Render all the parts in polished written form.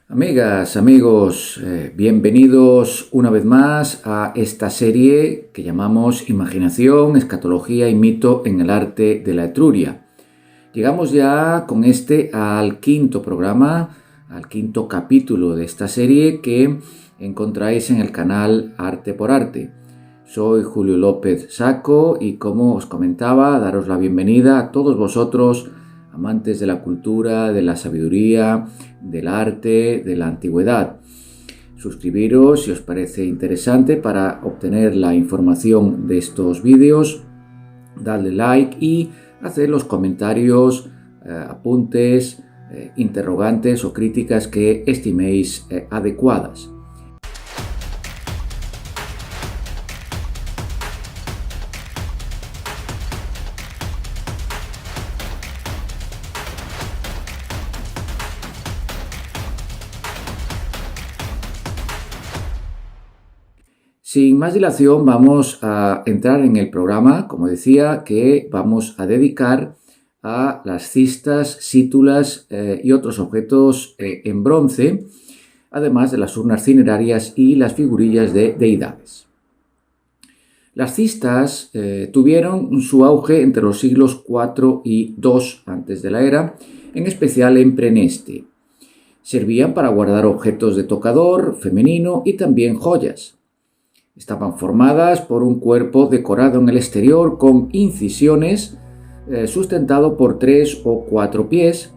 Amigas, amigos, bienvenidos una vez más a esta serie que llamamos Imaginación, Escatología y Mito en el Arte de la Etruria. Llegamos ya con este al quinto programa, al quinto capítulo de esta serie que encontráis en el canal Arte por Arte. Soy Julio López Saco y, como os comentaba, daros la bienvenida a todos vosotros, amantes de la cultura, de la sabiduría, del arte, de la antigüedad. Suscribiros si os parece interesante para obtener la información de estos vídeos, darle like y hacer los comentarios, apuntes, interrogantes o críticas que estiméis adecuadas. Sin más dilación, vamos a entrar en el programa, como decía, que vamos a dedicar a las cistas, sítulas y otros objetos en bronce, además de las urnas cinerarias y las figurillas de deidades. Las cistas tuvieron su auge entre los siglos IV y II antes de la era, en especial en Preneste. Servían para guardar objetos de tocador femenino y también joyas. Estaban formadas por un cuerpo decorado en el exterior con incisiones, sustentado por 3 o 4 pies,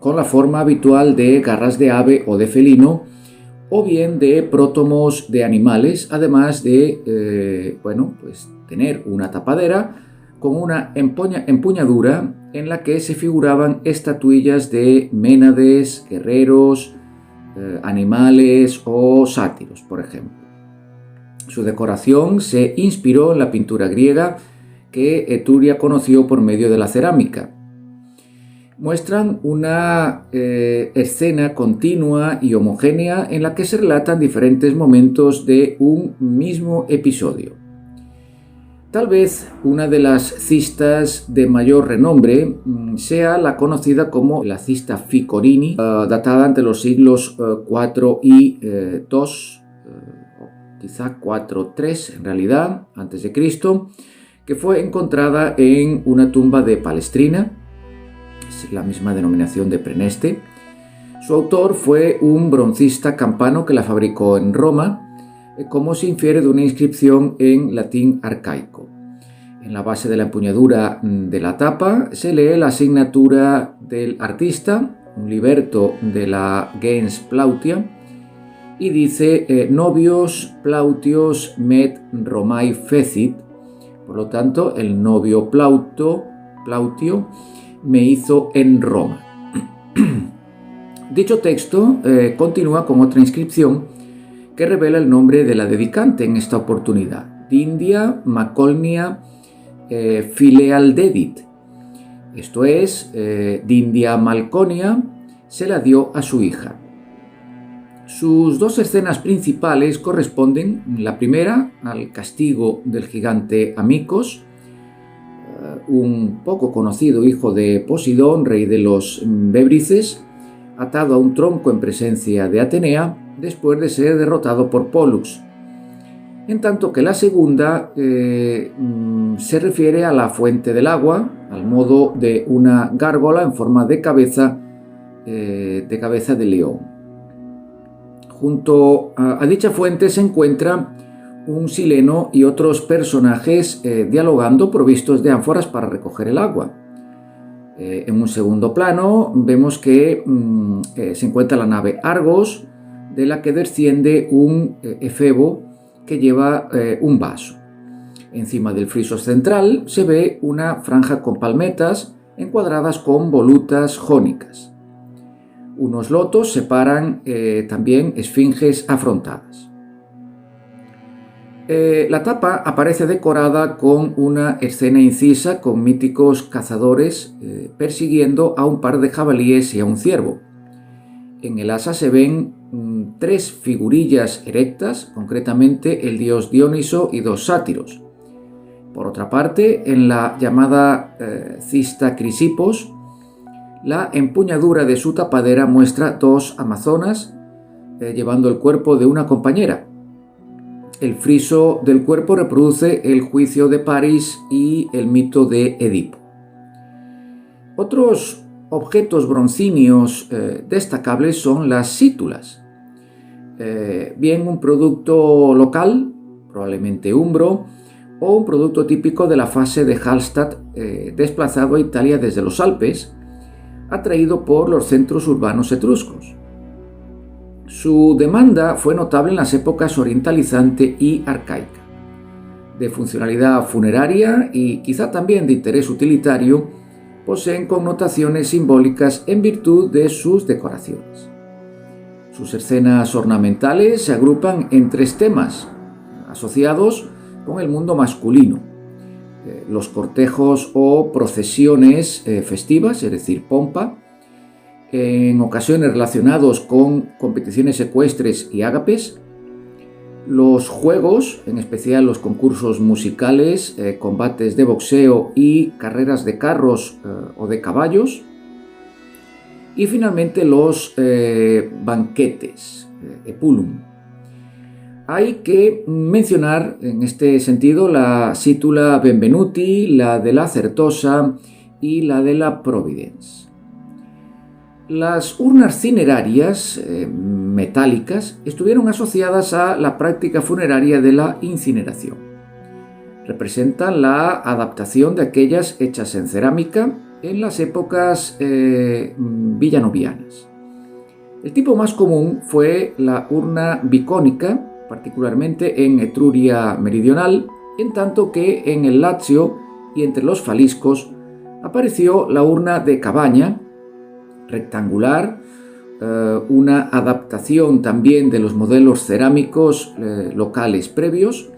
con la forma habitual de garras de ave o de felino, o bien de prótomos de animales, además de tener una tapadera con una empuñadura en la que se figuraban estatuillas de ménades, guerreros, animales o sátiros, por ejemplo. Su decoración se inspiró en la pintura griega que Etruria conoció por medio de la cerámica. Muestran una escena continua y homogénea en la que se relatan diferentes momentos de un mismo episodio. Tal vez una de las cistas de mayor renombre sea la conocida como la cista Ficorini, datada entre los siglos IV y II, quizá 4-3 en realidad, antes de Cristo, que fue encontrada en una tumba de Palestrina, es la misma denominación de Preneste. Su autor fue un broncista campano que la fabricó en Roma, como se infiere de una inscripción en latín arcaico. En la base de la empuñadura de la tapa se lee la asignatura del artista, un liberto de la gens Plautia, y dice novios Plautios met Romae fecit. Por lo tanto, el novio Plautio me hizo en Roma. Dicho texto continúa con otra inscripción que revela el nombre de la dedicante en esta oportunidad: Dindia Macolnia Filealdedit. Esto es, Dindia Malconia se la dio a su hija. Sus dos escenas principales corresponden, la primera, al castigo del gigante Amicos, un poco conocido hijo de Posidón, rey de los Bébrices, atado a un tronco en presencia de Atenea después de ser derrotado por Pólux. En tanto que la segunda se refiere a la fuente del agua, al modo de una gárgola en forma de cabeza de león. Junto a dicha fuente se encuentra un sileno y otros personajes dialogando, provistos de ánforas para recoger el agua. En un segundo plano vemos que se encuentra la nave Argos, de la que desciende un efebo que lleva un vaso. Encima del friso central se ve una franja con palmetas encuadradas con volutas jónicas. Unos lotos separan también esfinges afrontadas. La tapa aparece decorada con una escena incisa con míticos cazadores persiguiendo a un par de jabalíes y a un ciervo. En el asa se ven 3 figurillas erectas, concretamente el dios Dioniso y 2 sátiros. Por otra parte, en la llamada cista Crisipos, La empuñadura de su tapadera muestra dos amazonas llevando el cuerpo de una compañera. El friso del cuerpo reproduce el juicio de París y el mito de Edipo. Otros objetos broncíneos destacables son las sítulas. Bien un producto local, probablemente umbro, o un producto típico de la fase de Hallstatt, desplazado a Italia desde los Alpes, atraído por los centros urbanos etruscos. Su demanda fue notable en las épocas orientalizante y arcaica. De funcionalidad funeraria y quizá también de interés utilitario, poseen connotaciones simbólicas en virtud de sus decoraciones. Sus escenas ornamentales se agrupan en tres temas asociados con el mundo masculino: los cortejos o procesiones festivas, es decir, pompa, en ocasiones relacionados con competiciones ecuestres y ágapes, los juegos, en especial los concursos musicales, combates de boxeo y carreras de carros o de caballos, y finalmente los banquetes, epulum. Hay que mencionar en este sentido la Situla Benvenuti, la de la Certosa y la de la Providence. Las urnas cinerarias metálicas estuvieron asociadas a la práctica funeraria de la incineración. Representan la adaptación de aquellas hechas en cerámica en las épocas villanovianas. El tipo más común fue la urna bicónica, particularmente en Etruria meridional, en tanto que en el Lacio y entre los faliscos apareció la urna de cabaña, rectangular, una adaptación también de los modelos cerámicos locales previos,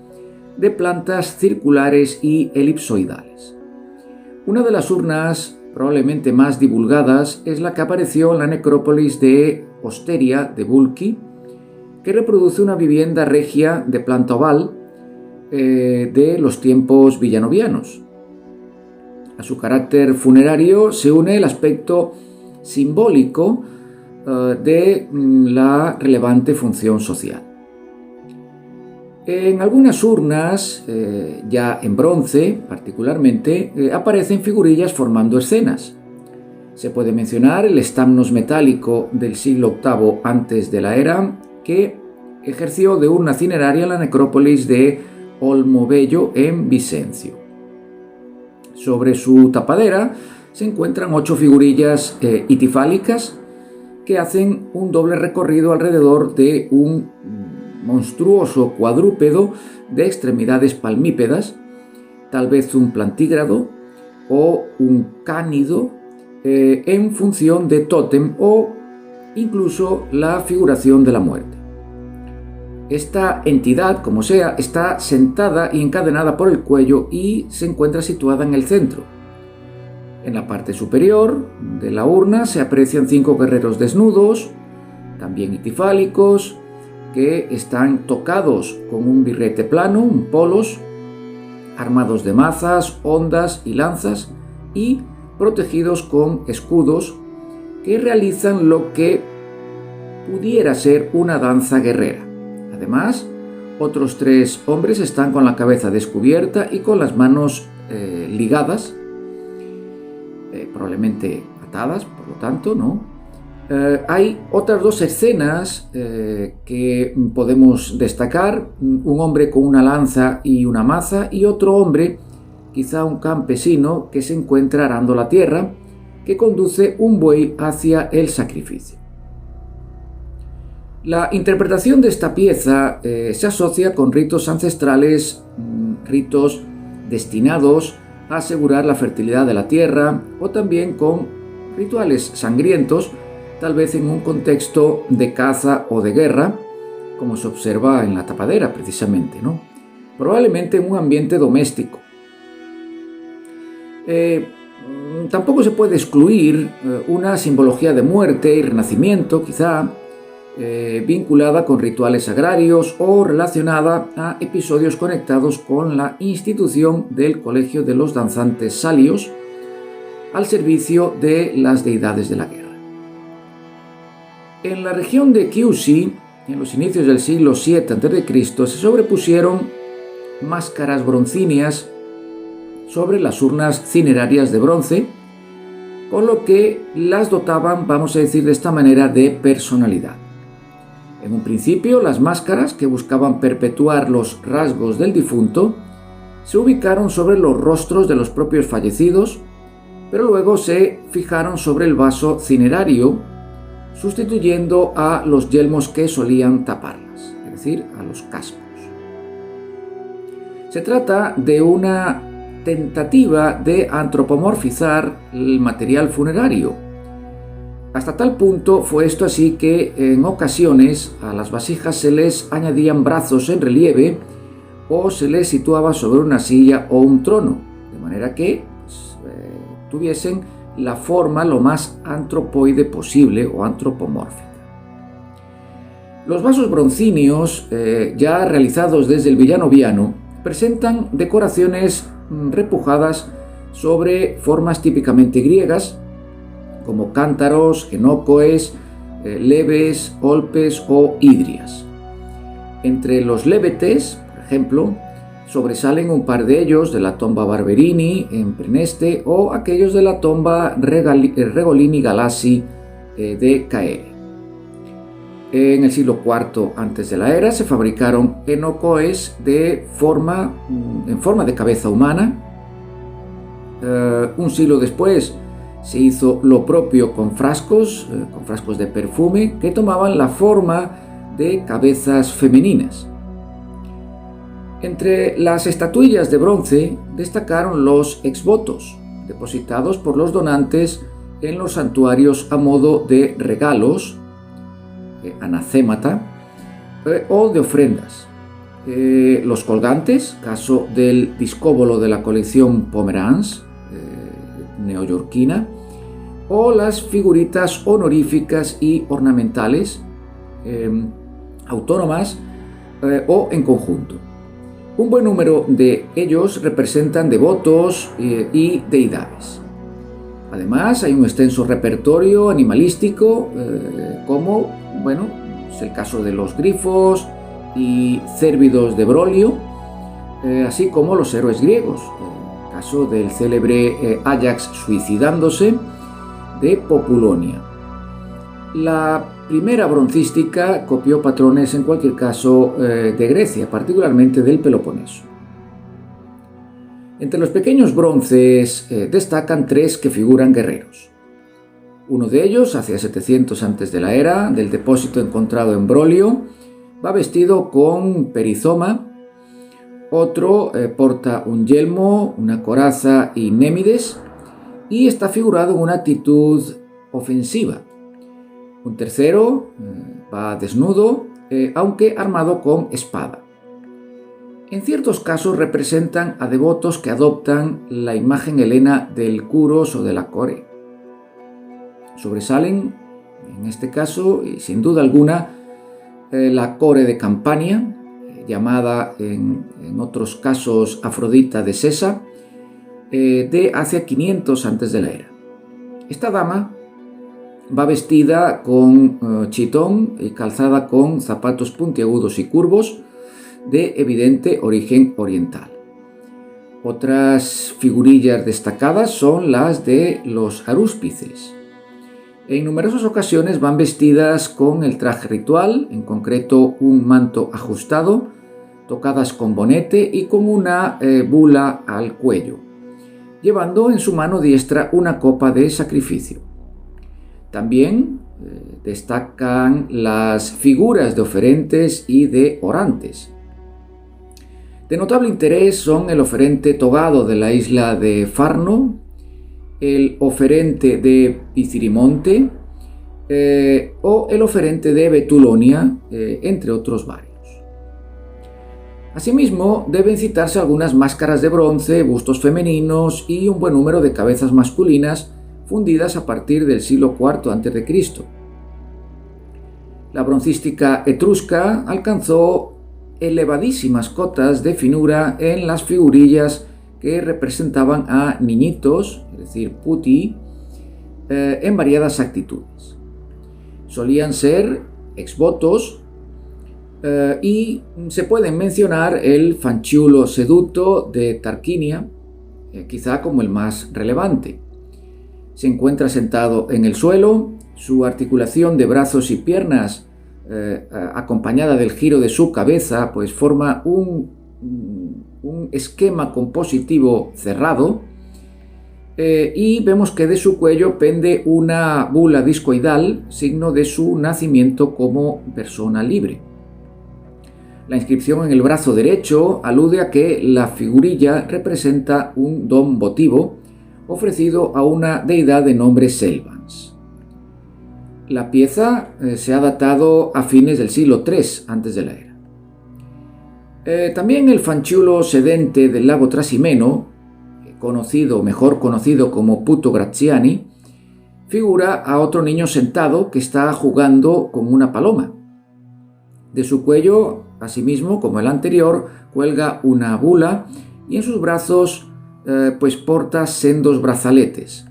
de plantas circulares y elipsoidales. Una de las urnas probablemente más divulgadas es la que apareció en la necrópolis de Osteria de Bulki, que reproduce una vivienda regia de planta oval de los tiempos villanovianos. A su carácter funerario se une el aspecto simbólico de la relevante función social. En algunas urnas, ya en bronce particularmente, aparecen figurillas formando escenas. Se puede mencionar el stamnos metálico del siglo VIII antes de la era, que ejerció de urna cineraria en la necrópolis de Olmobello en Vicencio. Sobre su tapadera se encuentran 8 figurillas itifálicas que hacen un doble recorrido alrededor de un monstruoso cuadrúpedo de extremidades palmípedas, tal vez un plantígrado o un cánido, en función de tótem o incluso la figuración de la muerte. Esta entidad, como sea, está sentada y encadenada por el cuello y se encuentra situada en el centro. En la parte superior de la urna se aprecian 5 guerreros desnudos, también itifálicos, que están tocados con un birrete plano, un polos, armados de mazas, hondas y lanzas y protegidos con escudos que realizan lo que pudiera ser una danza guerrera. Además, otros 3 hombres están con la cabeza descubierta y con las manos ligadas, probablemente atadas, por lo tanto, ¿no? Hay otras 2 escenas que podemos destacar: un hombre con una lanza y una maza y otro hombre, quizá un campesino, que se encuentra arando la tierra, que conduce un buey hacia el sacrificio. La interpretación de esta pieza se asocia con ritos ancestrales, ritos destinados a asegurar la fertilidad de la tierra, o también con rituales sangrientos, tal vez en un contexto de caza o de guerra, como se observa en la tapadera precisamente, ¿no? Probablemente en un ambiente doméstico. Tampoco se puede excluir una simbología de muerte y renacimiento, quizá, vinculada con rituales agrarios o relacionada a episodios conectados con la institución del Colegio de los Danzantes Salios, al servicio de las deidades de la guerra. En la región de Chiusi, en los inicios del siglo VII a.C., se sobrepusieron máscaras broncíneas sobre las urnas cinerarias de bronce, con lo que las dotaban, vamos a decir de esta manera, de personalidad. En un principio, las máscaras, que buscaban perpetuar los rasgos del difunto, se ubicaron sobre los rostros de los propios fallecidos, pero luego se fijaron sobre el vaso cinerario, sustituyendo a los yelmos que solían taparlas, es decir, a los cascos. Se trata de una tentativa de antropomorfizar el material funerario. Hasta tal punto fue esto así que en ocasiones a las vasijas se les añadían brazos en relieve o se les situaba sobre una silla o un trono, de manera que tuviesen la forma lo más antropoide posible o antropomórfica. Los vasos broncíneos, ya realizados desde el Villanoviano, presentan decoraciones repujadas sobre formas típicamente griegas, como cántaros, enocoes, leves, olpes o hidrias. Entre los levetes, por ejemplo, sobresalen un par de ellos de la tomba Barberini en Preneste o aquellos de la tomba Regolini Galassi de Caere. En el siglo IV antes de la era se fabricaron enocoes en forma de cabeza humana. Un siglo después se hizo lo propio con frascos de perfume que tomaban la forma de cabezas femeninas. Entre las estatuillas de bronce destacaron los exvotos, depositados por los donantes en los santuarios a modo de regalos, anacémata, o de ofrendas. Los colgantes, caso del discóbolo de la colección Pomeranz, neoyorquina, o las figuritas honoríficas y ornamentales, autónomas o en conjunto. Un buen número de ellos representan devotos y deidades. Además, hay un extenso repertorio animalístico, como, es el caso de los grifos y cérvidos de Brolio, así como los héroes griegos, el caso del célebre Áyax suicidándose de Populonia. La primera broncística copió patrones, en cualquier caso, de Grecia, particularmente del Peloponeso. Entre los pequeños bronces destacan tres que figuran guerreros. Uno de ellos, hacia 700 antes de la era, del depósito encontrado en Brolio, va vestido con perizoma. Otro porta un yelmo, una coraza y némides, y está figurado en una actitud ofensiva. Un tercero va desnudo, aunque armado con espada. En ciertos casos representan a devotos que adoptan la imagen helena del Curos o de la Core. Sobresalen, en este caso, y sin duda alguna, la Core de Campania, llamada en otros casos Afrodita de Sesa, de hacia 500 antes de la era. Esta dama va vestida con chitón y calzada con zapatos puntiagudos y curvos de evidente origen oriental. Otras figurillas destacadas son las de los arúspices. En numerosas ocasiones van vestidas con el traje ritual, en concreto un manto ajustado, tocadas con bonete y con una bula al cuello, llevando en su mano diestra una copa de sacrificio. También destacan las figuras de oferentes y de orantes. De notable interés son el oferente togado de la isla de Farno, el oferente de Picirimonte o el oferente de Betulonia, entre otros varios. Asimismo, deben citarse algunas máscaras de bronce, bustos femeninos y un buen número de cabezas masculinas fundidas a partir del siglo IV a.C. La broncística etrusca alcanzó elevadísimas cotas de finura en las figurillas que representaban a niñitos, es decir, putti, en variadas actitudes. Solían ser exvotos y se pueden mencionar el fanciullo seduto de Tarquinia, quizá como el más relevante. Se encuentra sentado en el suelo, su articulación de brazos y piernas, acompañada del giro de su cabeza, pues forma un esquema compositivo cerrado, y vemos que de su cuello pende una bula discoidal, signo de su nacimiento como persona libre. La inscripción en el brazo derecho alude a que la figurilla representa un don votivo ofrecido a una deidad de nombre Selbans. La pieza se ha datado a fines del siglo III a.C. También el fanciullo sedente del lago Trasimeno, mejor conocido como Puto Graziani, figura a otro niño sentado que está jugando con una paloma. De su cuello, asimismo, como el anterior, cuelga una bula y en sus brazos pues porta sendos brazaletes.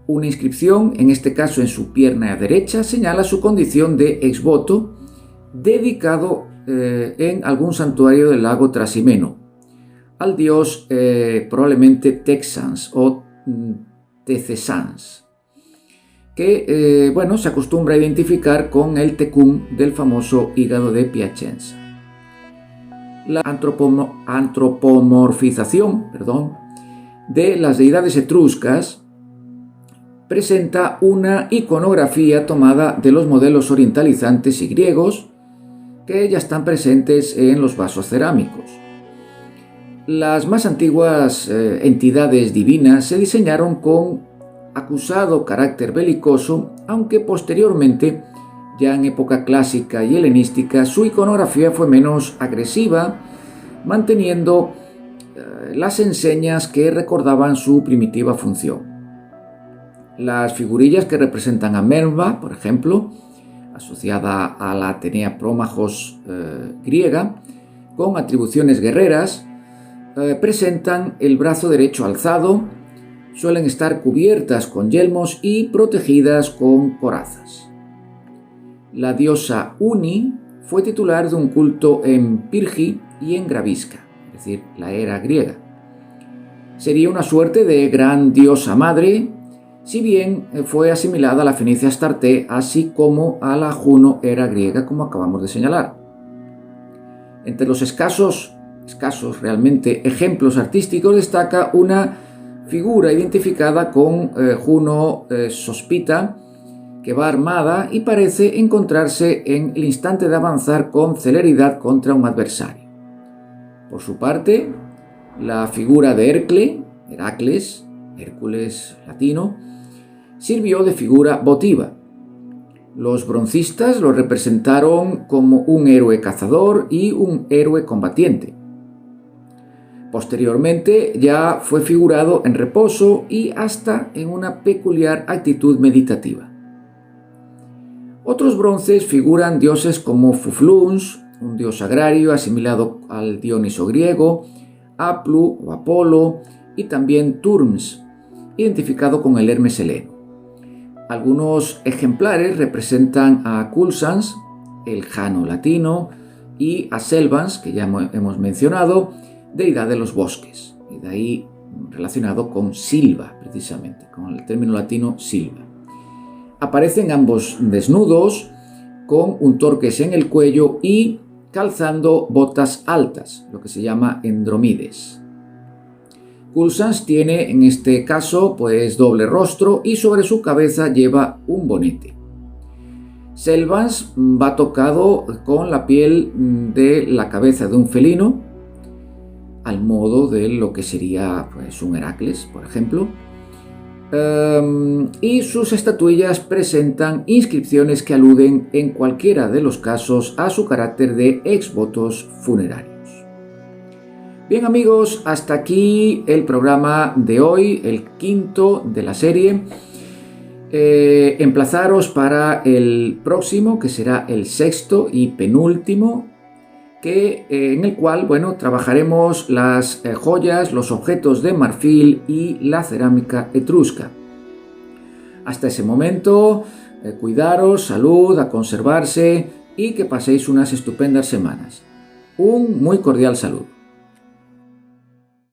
Una inscripción, en este caso en su pierna derecha, señala su condición de exvoto dedicado en algún santuario del lago Trasimeno al dios probablemente Texans o Tecesans, que se acostumbra a identificar con el tecún del famoso hígado de Piacenza. La antropomorfización de las deidades etruscas presenta una iconografía tomada de los modelos orientalizantes y griegos que ya están presentes en los vasos cerámicos. Las más antiguas entidades divinas se diseñaron con acusado carácter belicoso, aunque posteriormente, ya en época clásica y helenística, su iconografía fue menos agresiva, manteniendo las enseñas que recordaban su primitiva función. Las figurillas que representan a Minerva, por ejemplo, asociada a la Atenea Prómachos griega, con atribuciones guerreras, presentan el brazo derecho alzado, suelen estar cubiertas con yelmos y protegidas con corazas. La diosa Uni fue titular de un culto en Pirgi y en Gravisca, es decir, la era griega. Sería una suerte de gran diosa madre, si bien fue asimilada a la fenicia Astarte, así como a la Juno era griega, como acabamos de señalar. Entre los escasos realmente ejemplos artísticos destaca una figura identificada con Juno Sospita, que va armada y parece encontrarse en el instante de avanzar con celeridad contra un adversario. Por su parte, la figura de Heracles, Hércules latino, sirvió de figura votiva. Los broncistas lo representaron como un héroe cazador y un héroe combatiente. Posteriormente ya fue figurado en reposo y hasta en una peculiar actitud meditativa. Otros bronces figuran dioses como Fufluns, un dios agrario asimilado al Dioniso griego, Aplu o Apolo, y también Turms, identificado con el Hermes heleno. Algunos ejemplares representan a Culsans, el Jano latino, y a Selbans, que ya hemos mencionado, deidad de los bosques, y de ahí relacionado con Silva, precisamente, con el término latino Silva. Aparecen ambos desnudos, con un torques en el cuello y calzando botas altas, lo que se llama endromides. Culsans tiene en este caso pues doble rostro y sobre su cabeza lleva un bonete. Selbans va tocado con la piel de la cabeza de un felino, al modo de lo que sería pues un Heracles, por ejemplo. Y sus estatuillas presentan inscripciones que aluden en cualquiera de los casos a su carácter de exvotos funerarios. Bien amigos, hasta aquí el programa de hoy, el quinto de la serie. Emplazaros para el próximo, que será el sexto y penúltimo, en el cual, bueno, trabajaremos las joyas, los objetos de marfil y la cerámica etrusca. Hasta ese momento, cuidaros, salud, a conservarse y que paséis unas estupendas semanas. Un muy cordial saludo.